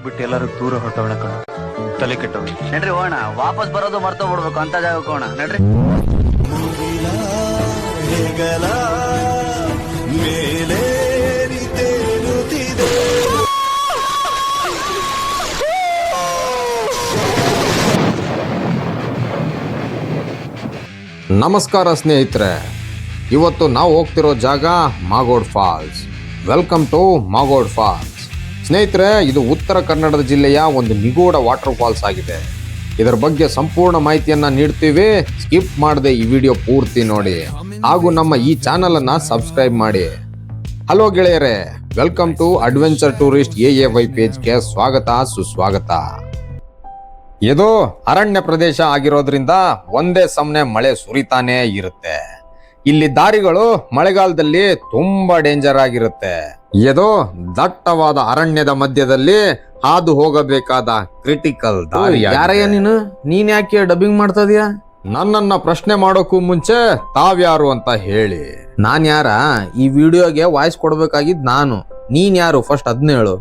ಬಿಟ್ಟು ಎಲ್ಲರೂ ದೂರ ಹೊರಟವಣ ಕಣ, ತಲೆ ಕೆಟ್ಟವ. ನಡ್ರಿ ಹೋಣ, ವಾಪಸ್ ಬರೋದು ಮರ್ತೋಗ್ಬಿಡ್ಬೇಕು ಅಂತ ಜಾಗಕ್ಕೆ ಹೋಣ. ನಡ್ರಿ. ನಮಸ್ಕಾರ ಸ್ನೇಹಿತರೆ, ಇವತ್ತು ನಾವು ಹೋಗ್ತಿರೋ ಜಾಗ Magod falls. Welcome to Magod falls. ಸ್ನೇಹಿತರೆ, ಇದು ಉತ್ತರ ಕನ್ನಡದ ಜಿಲ್ಲೆಯ ಒಂದು ನಿಗೂಢ ವಾಟರ್ ಫಾಲ್ಸ್ ಆಗಿದೆ. ಇದರ ಬಗ್ಗೆ ಸಂಪೂರ್ಣ ಮಾಹಿತಿಯನ್ನ ನೀಡ್ತೀವಿ. ಸ್ಕಿಪ್ ಮಾಡದೆ ಈ ವಿಡಿಯೋ ಪೂರ್ತಿ ನೋಡಿ ಹಾಗೂ ನಮ್ಮ ಈ ಚಾನಲ್ ಅನ್ನ ಸಬ್ಸ್ಕ್ರೈಬ್ ಮಾಡಿ. ಹಲೋ ಗೆಳೆಯರೇ, welcome to adventure tourist AAY ಪೇಜ್ಗೆ ಸ್ವಾಗತ ಸುಸ್ವಾಗತ. ಇದು ಅರಣ್ಯ ಪ್ರದೇಶ ಆಗಿರೋದ್ರಿಂದ ಒಂದೇ ಸಮನೆ ಮಳೆ ಸುರಿತಾನೇ ಇರುತ್ತೆ. ಇಲ್ಲಿ ದಾರಿಗಳು ಮಳೆಗಾಲದಲ್ಲಿ ತುಂಬಾ ಡೇಂಜರ್ ಆಗಿರುತ್ತೆ. ಇದು ದಟ್ಟವಾದ ಅರಣ್ಯದ ಮಧ್ಯದಲ್ಲಿ ಹಾದು ಹೋಗಬೇಕಾದ ಕ್ರಿಟಿಕಲ್ ದಾರಿ. ಯಾರಯ್ಯ ನೀನ್ ಯಾಕೆ ಡಬ್ಬಿಂಗ್ ಮಾಡ್ತಾ ಇದೀಯಾ? ನನ್ನನ್ನ ಪ್ರಶ್ನೆ ಮಾಡೋಕ್ಕೂ ಮುಂಚೆ ತಾವ್ಯಾರು ಅಂತ ಹೇಳಿ. ನಾನ್ ಯಾರ? ಈ ವಿಡಿಯೋಗೆ ವಾಯ್ಸ್ ಕೊಡ್ಬೇಕಾಗಿದ್ ನಾನು. ನೀನ್ ಯಾರು ಫಸ್ಟ್ ಅದ್ನ ಹೇಳು.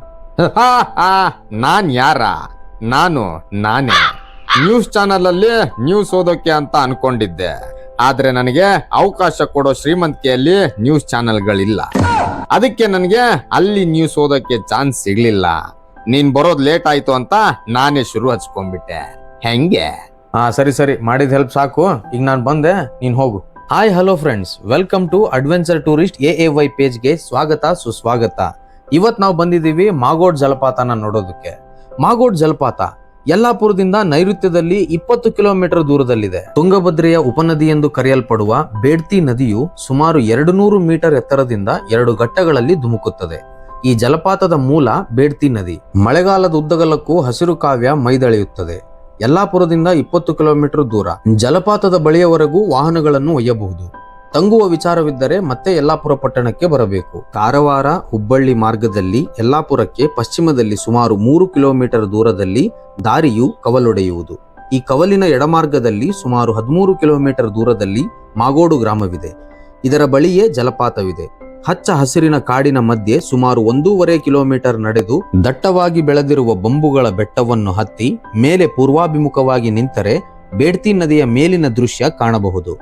ನಾನ್ ಯಾರ? ನಾನೇ ನ್ಯೂಸ್ ಚಾನಲ್ ಅಲ್ಲಿ ನ್ಯೂಸ್ ಓದೋಕೆ ಅಂತ ಅನ್ಕೊಂಡಿದ್ದೆ. ಆದ್ರೆ ನನಗೆ ಅವಕಾಶ ಕೊಡೋ ಶ್ರೀಮಂತಿಕೆಯಲ್ಲಿ ನ್ಯೂಸ್ ಚಾನೆಲ್ಗಳಿಲ್ಲ. ಅದಕ್ಕೆ ನನಗೆ ಅಲ್ಲಿ ನ್ಯೂಸ್ ಓದೋಕೆ ಚಾನ್ಸ್ ಸಿಗ್ಲಿಲ್ಲ. ನೀನ್ ಬರೋದ್ ಲೇಟ್ ಆಯ್ತು ಅಂತ ನಾನೇ ಶುರು ಹಚ್ಕೊಂಡ್ಬಿಟ್ಟೆ. ಹೆಂಗೆ? ಸರಿ ಮಾಡಿದ ಹೆಲ್ಪ್ ಸಾಕು. ಈಗ ನಾನ್ ಬಂದೆ, ನೀನ್ ಹೋಗು. Hi hello friends, welcome to adventure tourist AAY ಪೇಜ್ಗೆ ಸ್ವಾಗತ ಸುಸ್ವಾಗತ. ಇವತ್ ನಾವು ಬಂದಿದ್ದೀವಿ ಮಾಗೋಡ್ ಜಲಪಾತನ ನೋಡೋದಕ್ಕೆ. ಮಾಗೋಡ್ ಜಲಪಾತ ಯಲ್ಲಾಪುರದಿಂದ ನೈಋತ್ಯದಲ್ಲಿ 20 ಕಿಲೋಮೀಟರ್ ದೂರದಲ್ಲಿದೆ. ತುಂಗಭದ್ರೆಯ ಉಪನದಿ ಎಂದು ಕರೆಯಲ್ಪಡುವ ಬೇಡ್ತಿ ನದಿಯು ಸುಮಾರು 200 ಮೀಟರ್ ಎತ್ತರದಿಂದ 2 ಘಟ್ಟಗಳಲ್ಲಿ ಧುಮುಕುತ್ತದೆ. ಈ ಜಲಪಾತದ ಮೂಲ ಬೇಡ್ತಿ ನದಿ. ಮಳೆಗಾಲದ ಉದ್ದಗಲಕ್ಕೂ ಹಸಿರು ಕಾವ್ಯ ಮೈದಳೆಯುತ್ತದೆ. ಯಲ್ಲಾಪುರದಿಂದ 20 ಕಿಲೋಮೀಟರ್ ದೂರ. ಜಲಪಾತದ ಬಳಿಯವರೆಗೂ ವಾಹನಗಳನ್ನು ಒಯ್ಯಬಹುದು. ತಂಗುವ ವಿಚಾರವಿದ್ದರೆ ಮತ್ತೆ ಯಲ್ಲಾಪುರ ಪಟ್ಟಣಕ್ಕೆ ಬರಬೇಕು. ಕಾರವಾರ ಹುಬ್ಬಳ್ಳಿ ಮಾರ್ಗದಲ್ಲಿ ಯಲ್ಲಾಪುರಕ್ಕೆ ಪಶ್ಚಿಮದಲ್ಲಿ ಸುಮಾರು 3 ಕಿಲೋಮೀಟರ್ ದೂರದಲ್ಲಿ ದಾರಿಯು ಕವಲೊಡೆಯುವುದು. ಈ ಕವಲಿನ ಎಡಮಾರ್ಗದಲ್ಲಿ ಸುಮಾರು 13 ಕಿಲೋಮೀಟರ್ ದೂರದಲ್ಲಿ ಮಾಗೋಡು ಗ್ರಾಮವಿದೆ. ಇದರ ಬಳಿಯೇ ಜಲಪಾತವಿದೆ. ಹಚ್ಚ ಹಸಿರಿನ ಕಾಡಿನ ಮಧ್ಯೆ ಸುಮಾರು 1.5 ಕಿಲೋಮೀಟರ್ ನಡೆದು ದಟ್ಟವಾಗಿ ಬೆಳೆದಿರುವ ಬಂಬುಗಳ ಬೆಟ್ಟವನ್ನು ಹತ್ತಿ ಮೇಲೆ ಪೂರ್ವಾಭಿಮುಖವಾಗಿ ನಿಂತರೆ ಬೇಡ್ತಿ ನದಿಯ ಮೇಲಿನ ದೃಶ್ಯ ಕಾಣಬಹುದು.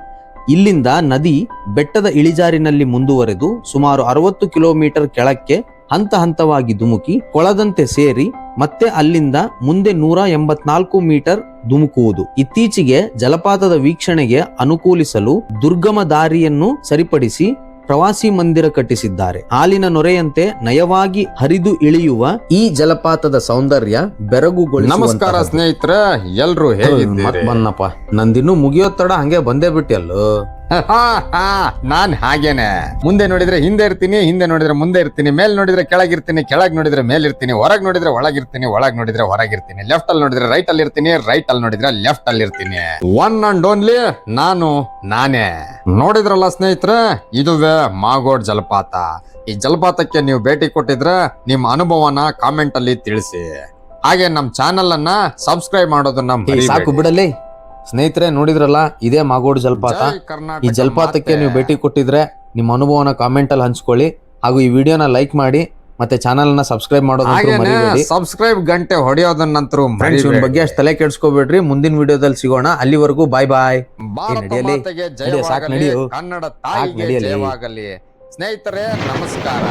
ಇಲ್ಲಿಂದ ನದಿ ಬೆಟ್ಟದ ಇಳಿಜಾರಿನಲ್ಲಿ ಮುಂದುವರೆದು ಸುಮಾರು 60 ಕಿಲೋಮೀಟರ್ ಕೆಳಕ್ಕೆ ಹಂತ ಹಂತವಾಗಿ ಧುಮುಕಿ ಕೊಳದಂತೆ ಸೇರಿ ಮತ್ತೆ ಅಲ್ಲಿಂದ ಮುಂದೆ 184 ಮೀಟರ್ ಧುಮುಕುವುದು. ಇತ್ತೀಚೆಗೆ ಜಲಪಾತದ ವೀಕ್ಷಣೆಗೆ ಅನುಕೂಲಿಸಲು ದುರ್ಗಮ ದಾರಿಯನ್ನು ಸರಿಪಡಿಸಿ ಪ್ರವಾಸಿ ಮಂದಿರ ಕಟ್ಟಿಸಿದ್ದಾರೆ. ಹಾಲಿನ ನೊರೆಯಂತೆ ನಯವಾಗಿ ಹರಿದು ಇಳಿಯುವ ಈ ಜಲಪಾತದ ಸೌಂದರ್ಯ ಬೆರಗುಗೊಳಿಸುವಂತಹದ್ದು. ನಮಸ್ಕಾರ ಸ್ನೇಹಿತರೆ, ಎಲ್ರು ಹೇಗಿದ್ದೀರಿ? ಬನ್ನಪ್ಪ, ನಂದಿನ್ನು ಮುಗಿಯೋ ತಡ ಹಂಗೆ ಬಂದೇ ಬಿಟ್ಟಿಯಲ್ಲೋ. ನಾನ್ ಹಾಗೇನೆ. ಮುಂದೆ ನೋಡಿದ್ರೆ ಹಿಂದೆ ಇರ್ತೀನಿ, ಹಿಂದೆ ನೋಡಿದ್ರೆ ಮುಂದೆ ಇರ್ತೀನಿ, ಮೇಲ್ ನೋಡಿದ್ರೆ ಕೆಳಗಿರ್ತೀನಿ, ಕೆಳಗ್ ನೋಡಿದ್ರೆ ಮೇಲಿರ್ತೀನಿ, ಹೊರಗ್ ನೋಡಿದ್ರೆ ಒಳಗಿರ್ತೀನಿ, ಒಳಗ್ ನೋಡಿದ್ರೆ ಹೊರಗಿರ್ತೀನಿ, ಲೆಫ್ಟ್ ಅಲ್ಲಿ ನೋಡಿದ್ರೆ ರೈಟ್ ಅಲ್ಲಿ ಇರ್ತೀನಿ, ರೈಟ್ ಅಲ್ಲಿ ನೋಡಿದ್ರೆ ಲೆಫ್ಟ್ ಅಲ್ಲಿ ಇರ್ತೀನಿ. ಒನ್ ಅಂಡ್ ಓನ್ಲಿ ನಾನೇ. ನೋಡಿದ್ರಲ್ಲ ಸ್ನೇಹಿತರೆ, ಇದುವೇ ಮಾಗೋಡ್ ಜಲಪಾತ. ಈ ಜಲಪಾತಕ್ಕೆ ನೀವು ಭೇಟಿ ಕೊಟ್ಟಿದ್ರೆ ನಿಮ್ಮ ಅನುಭವನ ಕಾಮೆಂಟ್ ಅಲ್ಲಿ ತಿಳಿಸಿ. ಹಾಗೆ ನಮ್ ಚಾನಲ್ ಅನ್ನ ಸಬ್ಸ್ಕ್ರೈಬ್ ಮಾಡೋದನ್ನ ಸಾಕು ಬಿಡಲಿ. ಸ್ನೇಹಿತರೆ, ನೋಡಿದ್ರಲ್ಲ, ಇದೇ ಮಾಗೋಡ್ ಜಲಪಾತ. ಈ ಜಲಪಾತಕ್ಕೆ ನೀವು ಭೇಟಿ ಕೊಟ್ಟಿದ್ರೆ ನಿಮ್ಮ ಅನುಭವನ ಕಾಮೆಂಟ್ ಅಲ್ಲಿ ಹಂಚ್ಕೊಳ್ಳಿ. ಹಾಗೂ ಈ ವಿಡಿಯೋನ ಲೈಕ್ ಮಾಡಿ ಮತ್ತೆ ಚಾನಲ್ ನ ಸಬ್ಸ್ಕ್ರೈಬ್ ಮಾಡೋದನ್ನ ಮರಿಬೇಡಿ. ಸಬ್ಸ್ಕ್ರೈಬ್ ಗಂಟೆ ಹೊಡೆಯೋದನ್ನಂತರೂ ಫ್ರೆಂಡ್ಸ್, ಇವ್ನ ಬಗ್ಗೆ ಅಷ್ಟು ತಲೆ ಕೆಡಿಸ್ಕೋಬೇಡ್ರಿ. ಮುಂದಿನ ವಿಡಿಯೋದಲ್ಲಿ ಸಿಗೋಣ. ಅಲ್ಲಿವರೆಗೂ ಬಾಯ್ ಬಾಯ್. ಕನ್ನಡ ತಾಯಿಗೆ ಜಯವಾಗಲಿ. ಸ್ನೇಹಿತರೆ, ನಮಸ್ಕಾರ.